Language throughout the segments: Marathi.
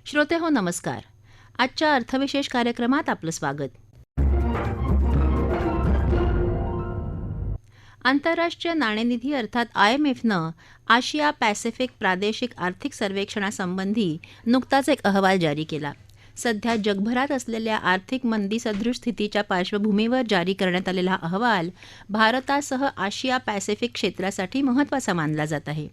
श्रोते हो नमस्कार. आजच्या अर्थविशेष कार्यक्रमात आपलं स्वागत. आंतरराष्ट्रीय नाणेनिधी अर्थात IMFनं आशिया पॅसिफिक प्रादेशिक आर्थिक सर्वेक्षणासंबंधी नुकताच एक अहवाल जारी केला. सध्या जगभरात असलेल्या आर्थिक मंदीसदृश स्थितीच्या पार्श्वभूमीवर जारी करण्यात आलेला हा अहवाल भारतासह आशिया पॅसिफिक क्षेत्रासाठी महत्त्वाचा मानला जात आहे.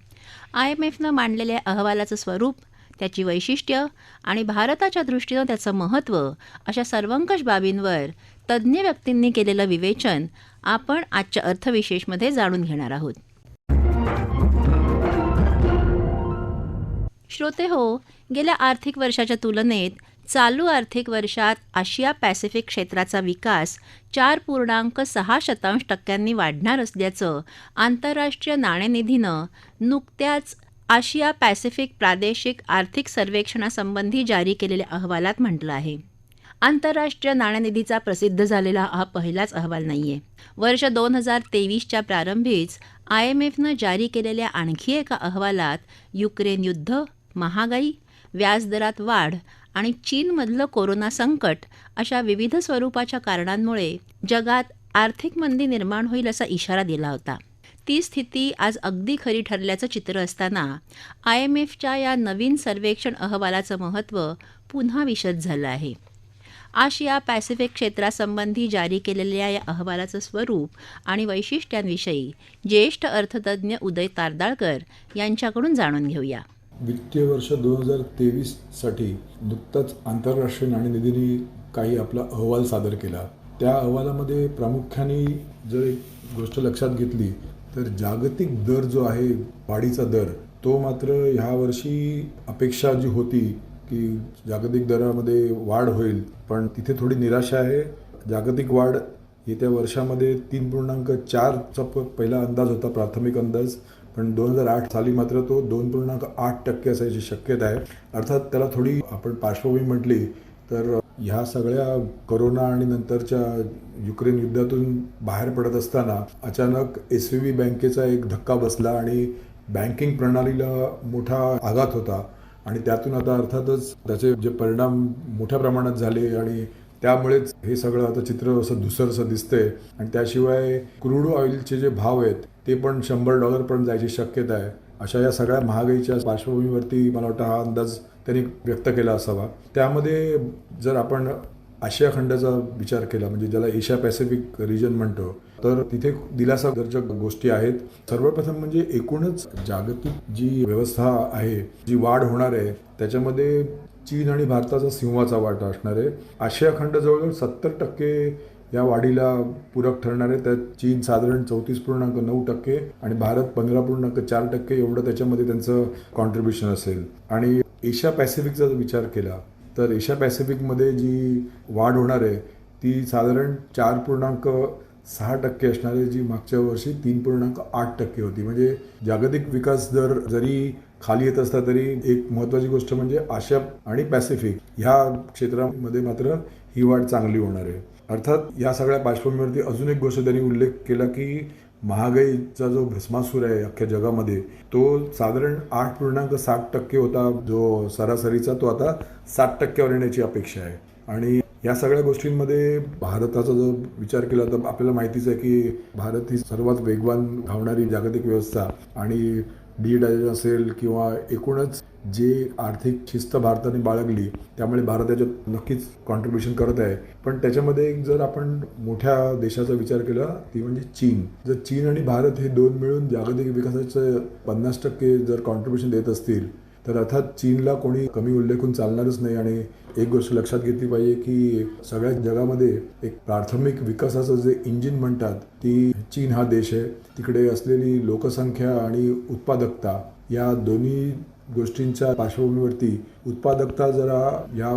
IMFनं मांडलेल्या अहवालाचं स्वरूप, त्याची वैशिष्ट्य आणि भारताच्या दृष्टीनं त्याचं महत्त्व अशा सर्वंकष बाबींवर तज्ज्ञ व्यक्तींनी केलेलं विवेचन आपण आजच्या अर्थविशेषमध्ये जाणून घेणार आहोत. श्रोते हो, गेल्या आर्थिक वर्षाच्या तुलनेत चालू आर्थिक वर्षात आशिया पॅसिफिक क्षेत्राचा विकास 4.6% वाढणार असल्याचं आंतरराष्ट्रीय नाणेनिधीनं नुकत्याच आशिया पॅसिफिक प्रादेशिक आर्थिक सर्वेक्षणासंबंधी जारी केलेल्या अहवालात म्हटलं आहे. आंतरराष्ट्रीय नाणेनिधीचा प्रसिद्ध झालेला हा पहिलाच अहवाल नाही आहे. वर्ष 2023च्या प्रारंभीच IMFनं जारी केलेल्या आणखी एका अहवालात युक्रेन युद्ध, महागाई, व्याजदरात वाढ आणि चीनमधलं कोरोना संकट अशा विविध स्वरूपाच्या कारणांमुळे जगात आर्थिक मंदी निर्माण होईल असा इशारा दिला होता. ती स्थिती आज अगदी खरी ठरल्याचं चित्र असताना IMFच्या या नवीन सर्वेक्षण अहवालाचं महत्त्व पुन्हा विशद झालं आहे. आशिया पॅसिफिक क्षेत्रासंबंधी जारी केलेल्या या अहवालाचं स्वरूप आणि वैशिष्ट्यांविषयी ज्येष्ठ अर्थतज्ज्ञ उदय तारदाळकर यांच्याकडून जाणून घेऊया. वित्तीय वर्ष 2023साठी नुकताच आंतरराष्ट्रीय नाणेनिधीने काही आपला अहवाल सादर केला. त्या अहवालामध्ये प्रामुख्याने जर एक गोष्ट लक्षात घेतली तर जागतिक दर जो आहे, वाढीचा दर, तो मात्र ह्या वर्षी अपेक्षा जी होती की जागतिक दरामध्ये वाढ होईल, पण तिथे थोडी निराशा आहे. जागतिक वाढ येत्या वर्षामध्ये 3.4चा पहिला अंदाज होता, प्राथमिक अंदाज, पण 2008 साली मात्र तो 2.8% असायची शक्यता आहे. अर्थात त्याला थोडी आपण पार्श्वभूमी म्हटली तर ह्या सगळ्या कोरोना आणि नंतरच्या युक्रेन युद्धातून बाहेर पडत असताना अचानक SVB बँकेचा एक धक्का बसला आणि बँकिंग प्रणालीला मोठा आघात होता आणि त्यातून आता अर्थातच त्याचे जे परिणाम मोठ्या प्रमाणात झाले आणि त्यामुळेच हे सगळं आता चित्र असं धुसरसं दिसतंय. आणि त्याशिवाय क्रूड ऑइलचे जे भाव आहेत ते पण $100 पर्यंत जायची शक्यता आहे. अशा या सगळ्या महागाईच्या पार्श्वभूमीवरती मला वाटतं हा अंदाज त्यांनी व्यक्त केला असावा. त्यामध्ये जर आपण आशिया खंडाचा विचार केला, म्हणजे ज्याला एशिया पॅसिफिक रिजन म्हणतो, तर तिथे दिलासा दर्शक गोष्टी आहेत. सर्वप्रथम म्हणजे एकूणच जागतिक जी व्यवस्था आहे, जी वाढ होणार आहे, त्याच्यामध्ये चीन आणि भारताचा सिंहाचा वाटा असणार आहे. आशिया खंड जवळजवळ 70% या वाढीला पूरक ठरणार आहे. त्यात चीन साधारण 34.9% आणि भारत 15.4% एवढं त्याच्यामध्ये त्यांचं कॉन्ट्रीब्युशन असेल. आणि एशिया पॅसिफिकचा जर विचार केला तर एशिया पॅसिफिकमध्ये जी वाढ होणार आहे ती साधारण 4.6% असणार आहे, जी मागच्या वर्षी 3.8% होती. म्हणजे जागतिक विकास दर जरी खाली येत असला तरी एक महत्त्वाची गोष्ट म्हणजे आशिया आणि पॅसिफिक ह्या क्षेत्रामध्ये मात्र ही वाढ चांगली होणार आहे. अर्थात या सगळ्या पार्श्वभूमीवरती अजून एक गोष्ट त्यांनी उल्लेख केला की महागाईचा जो भस्मासूर आहे अख्ख्या जगामध्ये, तो साधारण 8.7% होता जो सरासरीचा, तो आता 7%वर येण्याची अपेक्षा आहे. आणि या सगळ्या गोष्टींमध्ये भारताचा जर विचार केला तर आपल्याला माहितीच आहे की भारत ही सर्वात वेगवान धावणारी जागतिक व्यवस्था आणि डिजिटायझेशन असेल किंवा एकूणच जे आर्थिक शिस्त भारताने बाळगली त्यामुळे भारत त्याच्यात नक्कीच कॉन्ट्रीब्युशन करत आहे. पण त्याच्यामध्ये एक जर आपण मोठ्या देशाचा विचार केला ती म्हणजे चीन. जर चीन आणि भारत हे दोन मिळून जागतिक विकासाचं 50% जर कॉन्ट्रीब्युशन देत असतील तर अर्थात चीनला कोणी कमी उल्लेखून चालणारच नाही. आणि एक गोष्ट लक्षात घेतली पाहिजे की सगळ्या जगामध्ये एक प्राथमिक विकासाचं जे इंजिन म्हणतात ती चीन हा देश आहे. तिकडे असलेली लोकसंख्या आणि उत्पादकता या दोन्ही गोष्टींच्या पार्श्वभूमीवरती उत्पादकता जरा या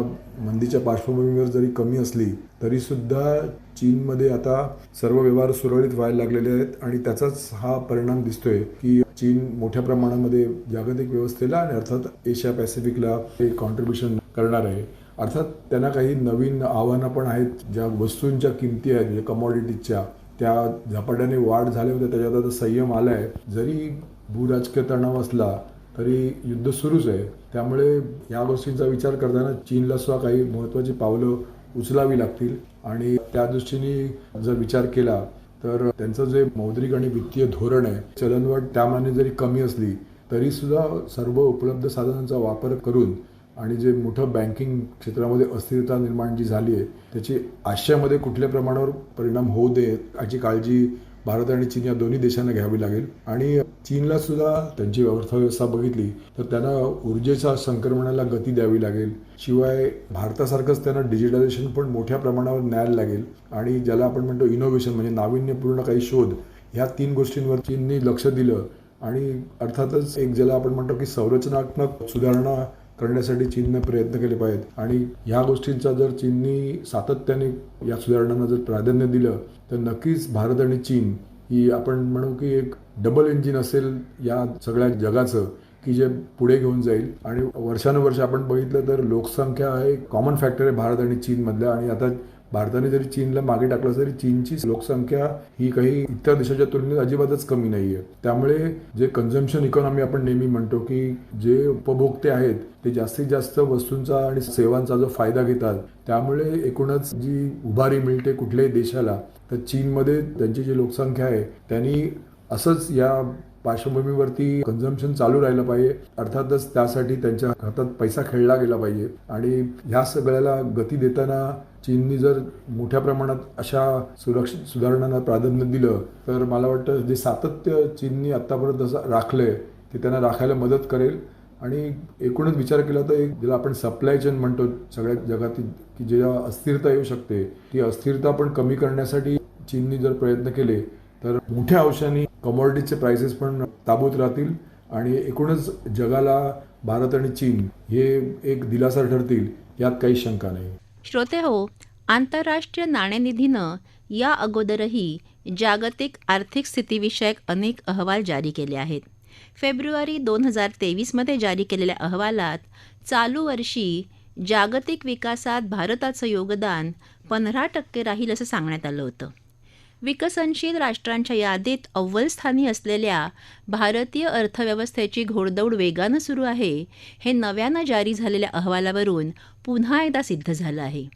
मंदीच्या पार्श्वभूमीवर जरी कमी असली तरीसुद्धा चीनमध्ये आता सर्व व्यवहार सुरळीत व्हायला लागलेले आहेत. आणि त्याचाच हा परिणाम दिसतोय की चीन मोठ्या प्रमाणामध्ये जागतिक व्यवस्थेला आणि अर्थात एशिया पॅसिफिकला हे कॉन्ट्रीब्युशन करणार आहे. अर्थात त्यांना काही नवीन आव्हानं पण आहेत. ज्या वस्तूंच्या किमती आहेत म्हणजे कमॉडिटीजच्या, त्या झपाट्याने वाढ झाल्या होत्या, त्याच्यात आता संयम आला आहे. जरी भूराजकीय तणाव असला तरी युद्ध सुरूच आहे. त्यामुळे या गोष्टींचा विचार करताना चीनला सुद्धा काही महत्त्वाची पावलं उचलावी लागतील आणि त्या दृष्टीने जर विचार केला तर त्यांचं जे मौद्रिक आणि वित्तीय धोरण आहे, चलनवाढ त्यामाने जरी कमी असली तरी सुद्धा सर्व उपलब्ध साधनांचा वापर करून आणि जे मोठं बँकिंग क्षेत्रामध्ये अस्थिरता निर्माण जी झाली आहे त्याची आशियामध्ये कुठल्या प्रमाणावर परिणाम होऊ दे याची काळजी भारत आणि चीन या दोन्ही देशांना घ्यावी लागेल. आणि चीनला सुद्धा त्यांची अर्थव्यवस्था बघितली तर त्यांना ऊर्जेच्या संक्रमणाला गती द्यावी लागेल. शिवाय भारतासारखंच त्यांना डिजिटलायझेशन पण मोठ्या प्रमाणावर न्यायला लागेल आणि ज्याला आपण म्हणतो इनोव्हेशन म्हणजे नाविन्यपूर्ण काही शोध, ह्या 3 गोष्टींवर चीननी लक्ष दिलं आणि अर्थातच एक ज्याला आपण म्हणतो की संरचनात्मक सुधारणा करण्यासाठी चीनने प्रयत्न केले पाहिजेत आणि ह्या गोष्टींचा जर चीननी सातत्याने या सुधारणांना जर प्राधान्य दिलं तर नक्कीच भारत आणि चीन ही आपण म्हणू की एक डबल इंजिन असेल या सगळ्या जगाचं की जे पुढे घेऊन जाईल. आणि वर्षानुवर्ष आपण बघितलं तर लोकसंख्या हा एक कॉमन फॅक्टर आहे भारत आणि चीनमधला आणि आता भारताने जरी चीनला मागे टाकलं तरी चीनची लोकसंख्या ही काही इतर देशाच्या तुलनेत अजिबातच कमी नाही आहे. त्यामुळे जे कन्झम्पशन इकॉनॉमी आपण नेहमी म्हणतो की जे उपभोक्ते आहेत ते जास्तीत जास्त वस्तूंचा आणि सेवांचा जो फायदा घेतात त्यामुळे एकूणच जी उभारी मिळते कुठल्याही देशाला तर चीनमध्ये त्यांची जी लोकसंख्या आहे त्यांनी असंच या पार्श्वभूमीवरती कन्झम्पशन चालू राहिलं पाहिजे. अर्थातच त्यासाठी त्यांच्या हातात पैसा खेळला गेला पाहिजे आणि ह्या सगळ्याला गती देताना चीननी जर मोठ्या प्रमाणात अशा सुधारणांना प्राधान्य दिलं तर मला वाटतं जे सातत्य चीननी आत्तापर्यंत असं राखलंय ते त्यांना राखायला मदत करेल. आणि एकूणच विचार केला तर एक ज्याला आपण सप्लाय चेन म्हणतो सगळ्या जगातील की जेव्हा अस्थिरता येऊ शकते ती अस्थिरता पण कमी करण्यासाठी चीननी जर प्रयत्न केले तर मोठ्या अंशाने कमॉडिटीजचे प्राइसेस पण ताबूत राहतील आणि एकूणच जगाला भारत आणि चीन हे एक दिलासा ठरतील यात काही शंका नाही. श्रोते हो, आंतरराष्ट्रीय नाणेनिधीनं या अगोदरही जागतिक आर्थिक स्थितीविषयक अनेक अहवाल जारी केले आहेत. फेब्रुवारी 2023मध्ये जारी केलेल्या अहवालात चालू वर्षी जागतिक विकासात भारताचं योगदान 15% राहील असं सांगण्यात आलं होतं. विकसनशील राष्ट्रांच्या यादीत अव्वल स्थानी असलेल्या भारतीय अर्थव्यवस्थेची घोडदौड वेगानं सुरू आहे हे नव्यानं जारी झालेल्या अहवालावरून पुन्हा एकदा सिद्ध झालं आहे.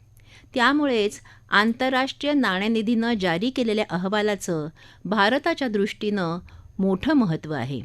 त्यामुळेच आंतरराष्ट्रीय नाणेनिधीनं जारी केलेल्या अहवालाचं भारताच्या दृष्टीनं मोठं महत्त्व आहे.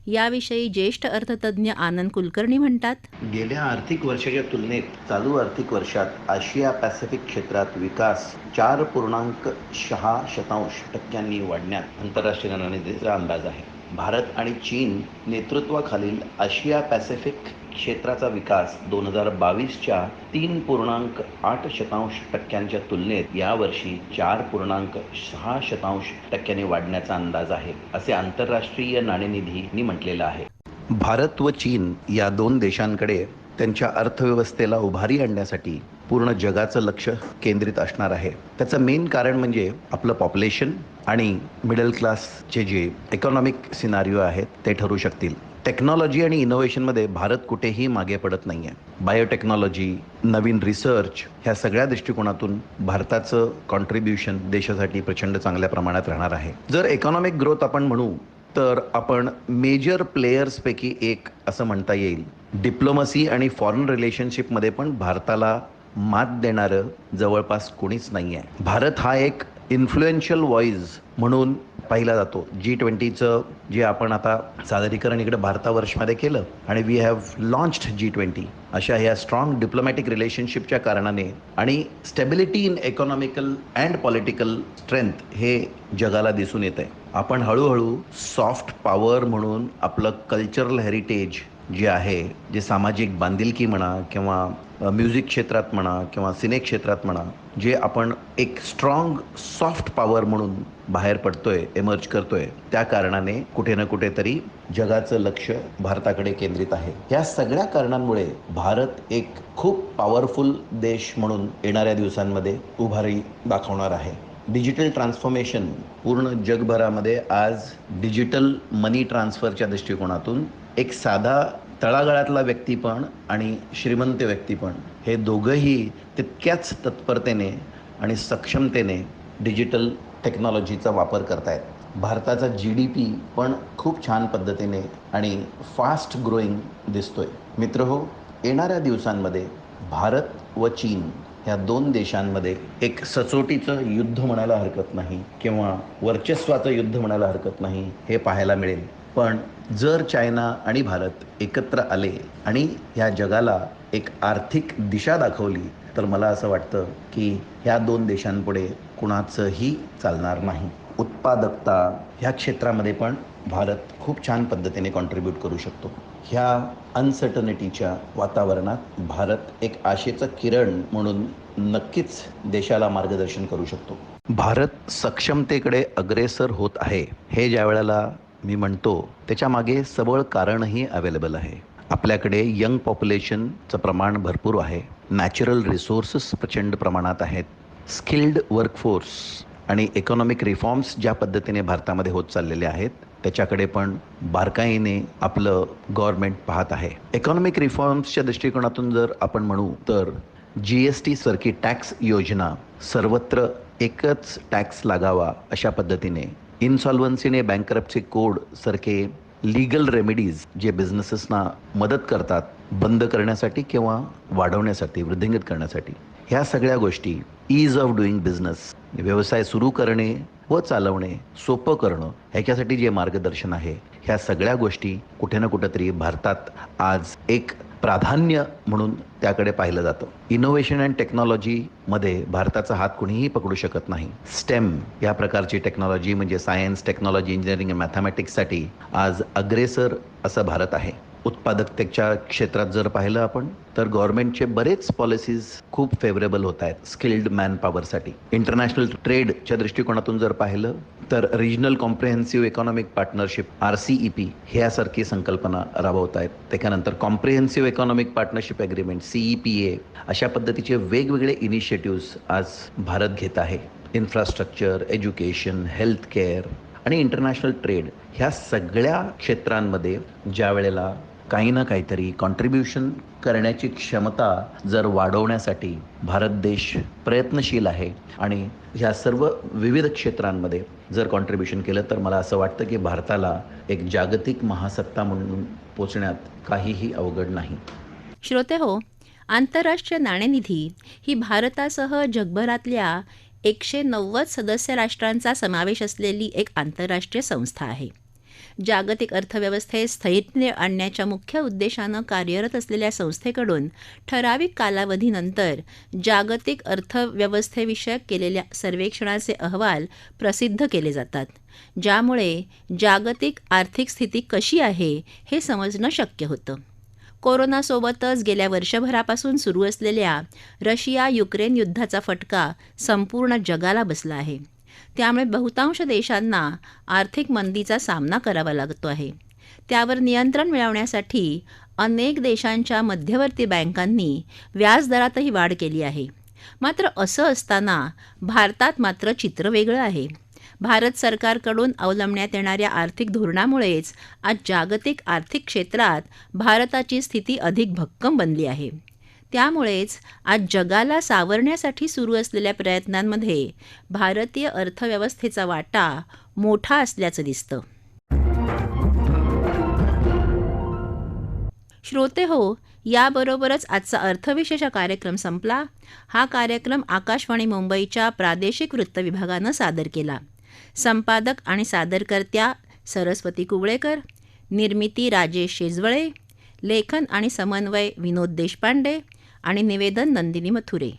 याविषयी ज्येष्ठ अर्थतज्ज्ञ आनंद कुलकर्णी म्हणतात, गेल्या आर्थिक वर्षाच्या तुलनेत चालू आर्थिक वर्षात आशिया पॅसिफिक क्षेत्रात विकास 4.6% वाढण्यात आंतरराष्ट्रीय नाणेनिधीचा अंदाज आहे. भारत आणि चीन नेतृत्वाखालील आशिया पॅसिफिक क्षेत्राचा विकास 2022च्या 3.8% तुलनेत यावर्षी 4.6% वाढण्याचा अंदाज आहे, असे आंतरराष्ट्रीय नाणेनिधीने म्हटलेलं आहे. भारत व चीन या 2 देशांकडे त्यांच्या अर्थव्यवस्थेला उभारी आणण्यासाठी पूर्ण जगाचं लक्ष केंद्रित असणार आहे. त्याचं मेन कारण म्हणजे आपलं पॉप्युलेशन आणि मिडल क्लासचे जे इकॉनॉमिक सिनारिओ आहेत ते ठरू शकतील. टेक्नॉलॉजी आणि इनोव्हेशनमध्ये भारत कुठेही मागे पडत नाही आहे. बायोटेक्नॉलॉजी, नवीन रिसर्च ह्या सगळ्या दृष्टिकोनातून भारताचं कॉन्ट्रीब्युशन देशासाठी प्रचंड चांगल्या प्रमाणात राहणार आहे. जर इकॉनॉमिक ग्रोथ आपण म्हणू तर आपण मेजर प्लेयर्सपैकी एक असं म्हणता येईल. डिप्लोमसी आणि फॉरेन रिलेशनशिपमध्ये पण भारताला मात देणारं जवळपास कोणीच नाही आहे. भारत हा एक इन्फ्लुएन्शियल व्हॉइस म्हणून पाहिला जातो. G20चं जे आपण आता सादरीकरण इकडे भारतावर्षमध्ये केलं आणि वी हॅव लॉन्च्ड G20 अशा ह्या स्ट्रॉंग डिप्लोमॅटिक रिलेशनशिपच्या कारणाने आणि stability in economical and political strength हे जगाला दिसून येत आहे. आपण हळूहळू सॉफ्ट पॉवर म्हणून आपलं कल्चरल हेरिटेज जे आहे, जे सामाजिक बांधिलकी म्हणा किंवा म्युझिक क्षेत्रात म्हणा किंवा सिने क्षेत्रात म्हणा, जे आपण एक स्ट्रॉंग सॉफ्ट पॉवर म्हणून बाहेर पडतोय, एमर्ज करतोय, त्या कारणाने कुठे ना कुठेतरी जगाचं लक्ष भारताकडे केंद्रित आहे. या सगळ्या कारणांमुळे भारत एक खूप पॉवरफुल देश म्हणून येणाऱ्या दिवसांमध्ये उभारी दाखवणार आहे. डिजिटल ट्रान्सफॉर्मेशन पूर्ण जगभरामध्ये आज डिजिटल मनी ट्रान्सफरच्या दृष्टिकोनातून एक साधा तळागाळातला व्यक्ती पण आणि श्रीमंत व्यक्ती पण हे दोघंही तितक्याच तत्परतेने आणि सक्षमतेने डिजिटल टेक्नॉलॉजीचा वापर करतायत. भारताचा GDP पण खूप छान पद्धतीने आणि फास्ट ग्रोईंग दिसतोय. मित्रहो, येणाऱ्या दिवसांमध्ये भारत व चीन ह्या दोन देशांमध्ये एक सचोटीचं युद्ध म्हणायला हरकत नाही किंवा वर्चस्वाचं युद्ध म्हणायला हरकत नाही, हे पाहायला मिळेल. पण जर चायना आणि भारत एकत्र आले आणि ह्या जगाला एक आर्थिक दिशा दाखवली, तर मला असं वाटतं की ह्या दोन देशांपुढे कुणाचंही चालणार नाही. उत्पादकता ह्या क्षेत्रामध्ये पण भारत खूप छान पद्धतीने कॉन्ट्रीब्यूट करू शकतो. ह्या अनसर्टनिटीच्या वातावरणात भारत एक आशेचं किरण म्हणून नक्कीच देशाला मार्गदर्शन करू शकतो. भारत सक्षमतेकडे अग्रेसर होत आहे, हे ज्या वेळेला मी म्हणतो त्याच्या मागे सबळ कारणही अवेलेबल आहे. आपल्याकडे यंग पॉप्युलेशनचं प्रमाण भरपूर आहे, नॅचरल रिसोर्सेस प्रचंड प्रमाणात आहेत, स्किल्ड वर्कफोर्स आणि इकॉनॉमिक रिफॉर्म्स ज्या पद्धतीने भारतामध्ये होत चाललेले आहेत त्याच्याकडे पण बारकाईने आपलं गव्हर्नमेंट पाहत आहे. इकॉनॉमिक रिफॉर्म्सच्या दृष्टिकोनातून जर आपण म्हणू तर GST सारखी टॅक्स योजना, सर्वत्र एकच टॅक्स लागावा अशा पद्धतीने, इन्सॉल्व्हन्सी आणि बँकरप्सी कोड सारखे लीगल रेमेडीज जे बिझनेसेसना मदत करतात बंद करण्यासाठी किंवा वाढवण्यासाठी, वृद्धिंगत करण्यासाठी, ह्या सगळ्या गोष्टी, ईज ऑफ डुईंग बिझनेस, व्यवसाय सुरू करणे व चालवणे सोपं करणं, ह्याच्यासाठी जे मार्गदर्शन आहे, ह्या सगळ्या गोष्टी कुठे ना कुठेतरी भारतात आज एक प्राधान्य म्हणून त्याकडे पाहिलं जातं. इनोव्हेशन अँड टेक्नॉलॉजीमध्ये भारताचा हात कुणीही पकडू शकत नाही. स्टेम या प्रकारची टेक्नॉलॉजी म्हणजे सायन्स, टेक्नॉलॉजी, इंजिनिअरिंग, मॅथमॅटिक्ससाठी आज अग्रेसर असं भारत आहे. उत्पादकतेच्या क्षेत्रात जर पाहिलं आपण तर गव्हर्नमेंटचे बरेच पॉलिसीज खूप फेवरेबल होत आहेत स्किल्ड मॅन पॉवरसाठी. इंटरनॅशनल ट्रेडच्या दृष्टिकोनातून जर पाहिलं तर regional comprehensive economic partnership RCEP ह्यासारखी संकल्पना राबवत आहेत. त्याच्यानंतर comprehensive economic partnership agreement CEPA अशा पद्धतीचे वेगवेगळे इनिशिएटिव्ह्ज आज भारत घेत आहे. इन्फ्रास्ट्रक्चर, एज्युकेशन, हेल्थ केअर आणि इंटरनॅशनल ट्रेड ह्या सगळ्या क्षेत्रांमध्ये ज्या वेळेला काही ना काहीतरी कॉन्ट्रीब्युशन करण्याची क्षमता जर वाढवण्यासाठी भारत देश प्रयत्नशील आहे आणि ह्या सर्व विविध क्षेत्रांमध्ये जर कॉन्ट्रीब्युशन केलं तर मला असं वाटतं की भारताला एक जागतिक महासत्ता म्हणून पोचण्यात काहीही अवघड नाही. श्रोते हो, आंतरराष्ट्रीय नाणेनिधी ही भारतासह जगभरातल्या 190 सदस्य राष्ट्रांचा समावेश असलेली एक आंतरराष्ट्रीय संस्था आहे. जागतिक अर्थव्यवस्थेत स्थैर्य आणण्याच्या मुख्य उद्देशानं कार्यरत असलेल्या संस्थेकडून ठराविक कालावधीनंतर जागतिक अर्थव्यवस्थेविषयक केलेल्या सर्वेक्षणाचे अहवाल प्रसिद्ध केले जातात, ज्यामुळे जागतिक आर्थिक स्थिती कशी आहे हे समजणं शक्य होतं. कोरोनासोबतच गेल्या वर्षभरापासून सुरू असलेल्या रशिया-युक्रेन युद्धाचा फटका संपूर्ण जगाला बसला आहे. त्यामुळे बहुतांश देशांना आर्थिक मंदीचा सामना करावा लागतो आहे. त्यावर नियंत्रण मिळवण्यासाठी अनेक देशांच्या मध्यवर्ती बँकांनी व्याजदरातही वाढ केली आहे. मात्र असं असताना भारतात मात्र चित्र वेगळं आहे. भारत सरकारकडून अवलंबण्यात येणाऱ्या आर्थिक धोरणामुळेच आज जागतिक आर्थिक क्षेत्रात भारताची स्थिती अधिक भक्कम बनली आहे. त्यामुळेच आज जगाला सावरण्यासाठी सुरू असलेल्या प्रयत्नांमध्ये भारतीय अर्थव्यवस्थेचा वाटा मोठा असल्याचं दिसतं. श्रोते हो, याबरोबरच आजचा अर्थविशेष कार्यक्रम संपला. हा कार्यक्रम आकाशवाणी मुंबईच्या प्रादेशिक वृत्त विभागानं सादर केला. संपादक आणि सादरकर्त्या सरस्वती कुवळेकर, निर्मिती राजेश शेजवळे, लेखन आणि समन्वय विनोद देशपांडे आणि निवेदन नंदिनी मथुरे.